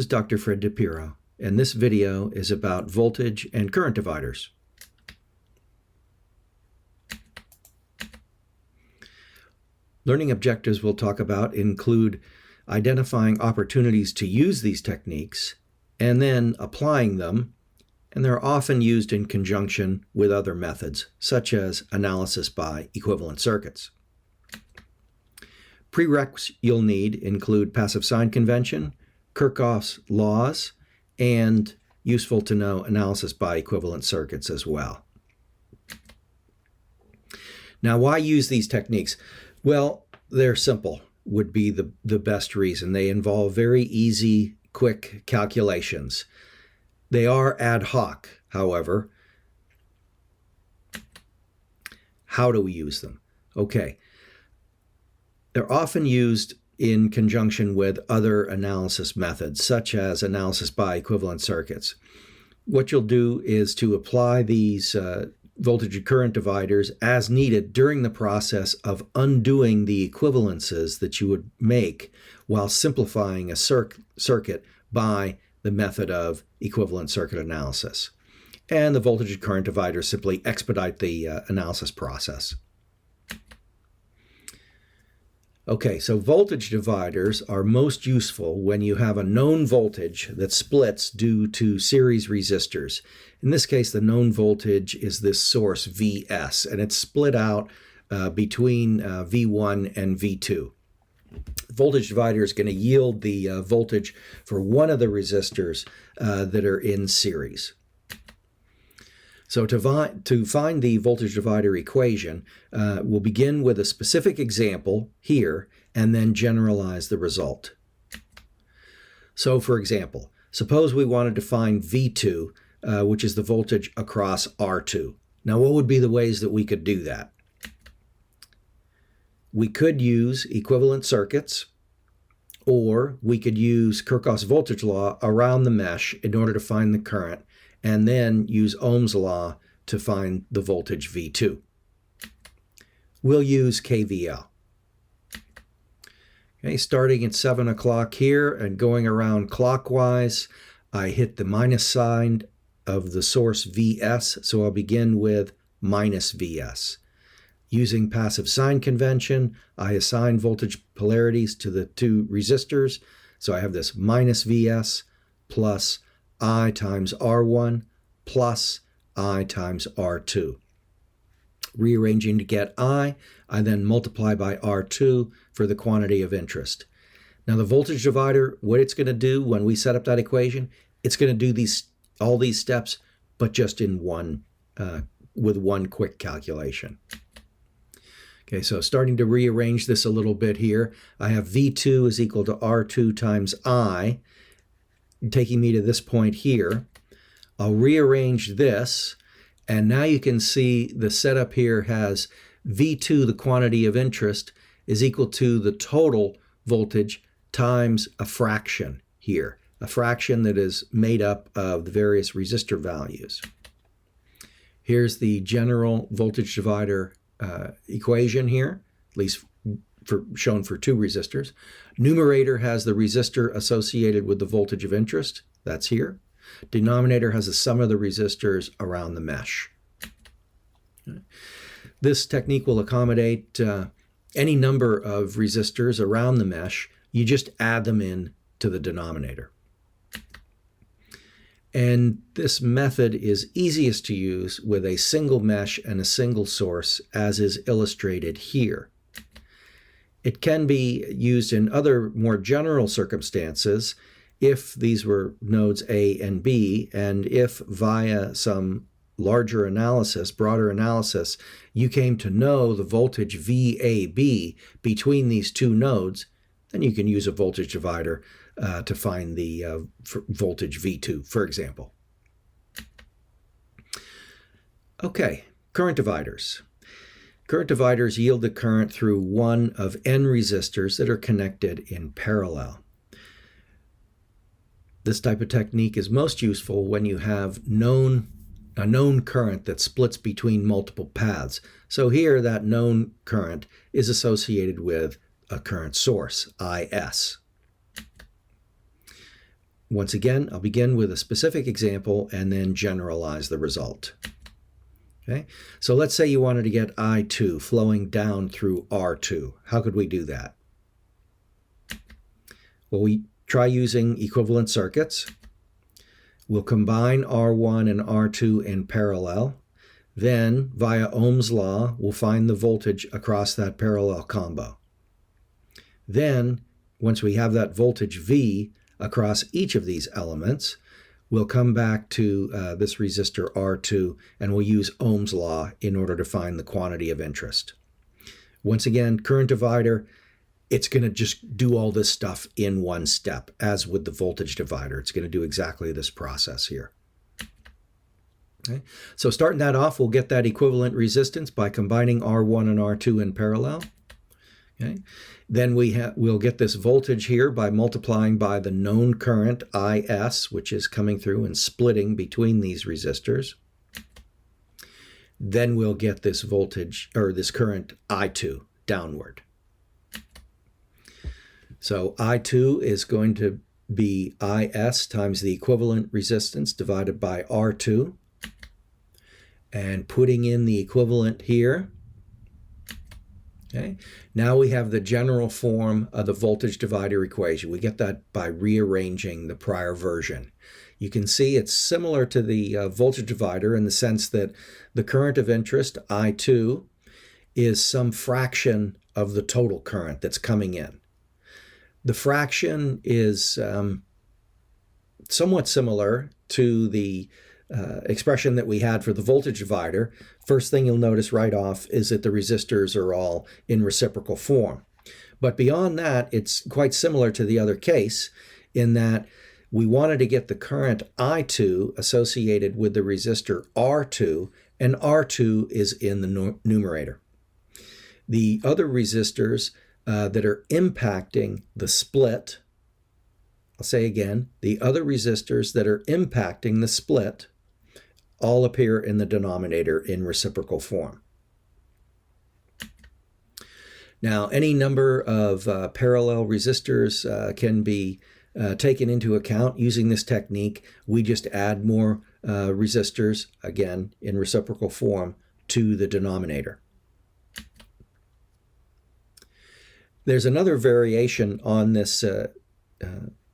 Dr. Fred DiPiero, and this video is about voltage and current dividers. Learning objectives we'll talk about include identifying opportunities to use these techniques and then applying them, and they're often used in conjunction with other methods, such as analysis by equivalent circuits. Prereqs you'll need include passive sign convention, Kirchhoff's laws, and useful to know analysis by equivalent circuits as well. Now, why use these techniques? Well, they're simple, would be the best reason. They involve very easy, quick calculations. They are ad hoc, however. How do we use them? Okay. They're often used in conjunction with other analysis methods, such as analysis by equivalent circuits. What you'll do is to apply these voltage and current dividers as needed during the process of undoing the equivalences that you would make while simplifying a circuit by the method of equivalent circuit analysis. And the voltage and current dividers simply expedite the analysis process. Okay, so voltage dividers are most useful when you have a known voltage that splits due to series resistors. In this case, the known voltage is this source Vs, and it's split out between V1 and V2. Voltage divider is going to yield the voltage for one of the resistors that are in series. So to find the voltage divider equation, we'll begin with a specific example here and then generalize the result. So for example, suppose we wanted to find V2, which is the voltage across R2. Now, what would be the ways that we could do that? We could use equivalent circuits, or we could use Kirchhoff's voltage law around the mesh in order to find the current, and then use Ohm's law to find the voltage V2. We'll use KVL. Okay, starting at 7 o'clock here and going around clockwise, I hit the minus sign of the source Vs, so I'll begin with minus Vs. Using passive sign convention, I assign voltage polarities to the two resistors, so I have this minus Vs plus I times R1 plus I times R2. Rearranging to get I then multiply by R2 for the quantity of interest. Now the voltage divider, what it's going to do when we set up that equation, it's going to do all these steps, but just in with one quick calculation. Okay, so starting to rearrange this a little bit here, I have V2 is equal to R2 times I, taking me to this point here. I'll rearrange this, and now you can see the setup here has V2, the quantity of interest, is equal to the total voltage times a fraction here, a fraction that is made up of the various resistor values. Here's the general voltage divider equation here, at least shown for two resistors. Numerator has the resistor associated with the voltage of interest. That's here. Denominator has the sum of the resistors around the mesh. This technique will accommodate any number of resistors around the mesh. You just add them in to the denominator. And this method is easiest to use with a single mesh and a single source, as is illustrated here. It can be used in other more general circumstances if these were nodes A and B, and if via some larger analysis, broader analysis, you came to know the voltage VAB between these two nodes, then you can use a voltage divider to find the voltage V2, for example. Okay, current dividers. Current dividers yield the current through one of n resistors that are connected in parallel. This type of technique is most useful when you have a known current that splits between multiple paths. So here that known current is associated with a current source, IS. Once again, I'll begin with a specific example and then generalize the result. Okay, so let's say you wanted to get I2 flowing down through R2. How could we do that? Well, we try using equivalent circuits. We'll combine R1 and R2 in parallel. Then, via Ohm's law, we'll find the voltage across that parallel combo. Then, once we have that voltage V across each of these elements, we'll come back to this resistor R2, and we'll use Ohm's law in order to find the quantity of interest. Once again, current divider, it's going to just do all this stuff in one step, as with the voltage divider. It's going to do exactly this process here. Okay. So starting that off, we'll get that equivalent resistance by combining R1 and R2 in parallel. Okay. Then we'll get this voltage here by multiplying by the known current IS, which is coming through and splitting between these resistors. Then we'll get this voltage, or this current I2 downward. So I2 is going to be IS times the equivalent resistance divided by R2. And putting in the equivalent here. Okay. Now we have the general form of the voltage divider equation. We get that by rearranging the prior version. You can see it's similar to the voltage divider in the sense that the current of interest, I2, is some fraction of the total current that's coming in. The fraction is somewhat similar to the expression that we had for the voltage divider. First thing you'll notice right off is that the resistors are all in reciprocal form. But beyond that, it's quite similar to the other case in that we wanted to get the current I2 associated with the resistor R2, and R2 is in the numerator. The other resistors that are impacting the split, I'll say again, the other resistors that are impacting the split all appear in the denominator in reciprocal form. Now, any number of parallel resistors can be taken into account using this technique. We just add more resistors, again, in reciprocal form to the denominator. There's another variation on this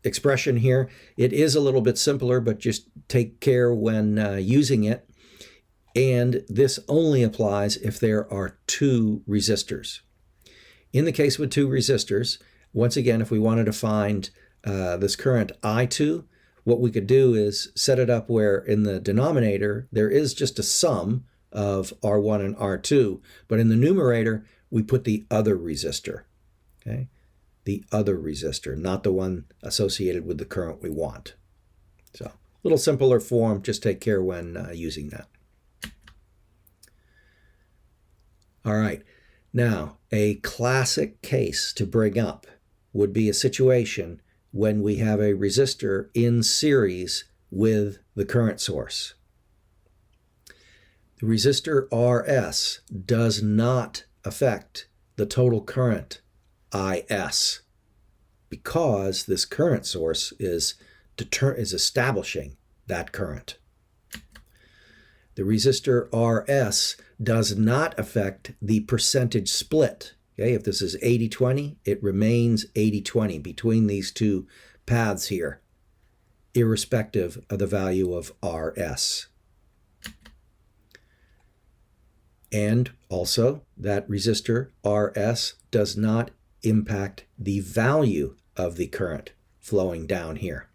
expression here. It is a little bit simpler, but just take care when using it. And this only applies if there are two resistors. In the case with two resistors, once again, if we wanted to find this current I2, what we could do is set it up where in the denominator there is just a sum of R1 and R2, but in the numerator we put the other resistor. Okay? The other resistor, not the one associated with the current we want. So, a little simpler form, just take care when using that. All right, now a classic case to bring up would be a situation when we have a resistor in series with the current source. The resistor RS does not affect the total current IS, because this current source is establishing that current. The resistor RS does not affect the percentage split. Okay, if this is 80-20, it remains 80-20 between these two paths here, irrespective of the value of RS. And also, that resistor RS does not impact the value of the current flowing down here.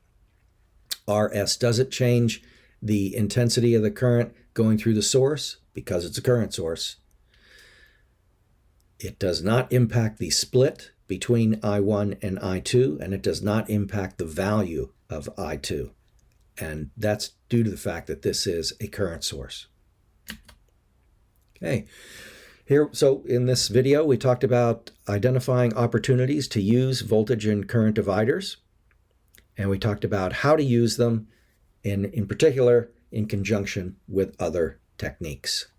RS doesn't change the intensity of the current going through the source because it's a current source. It does not impact the split between I1 and I2, and it does not impact the value of I2. And that's due to the fact that this is a current source. Okay. So in this video, we talked about identifying opportunities to use voltage and current dividers. And we talked about how to use them, in particular, in conjunction with other techniques.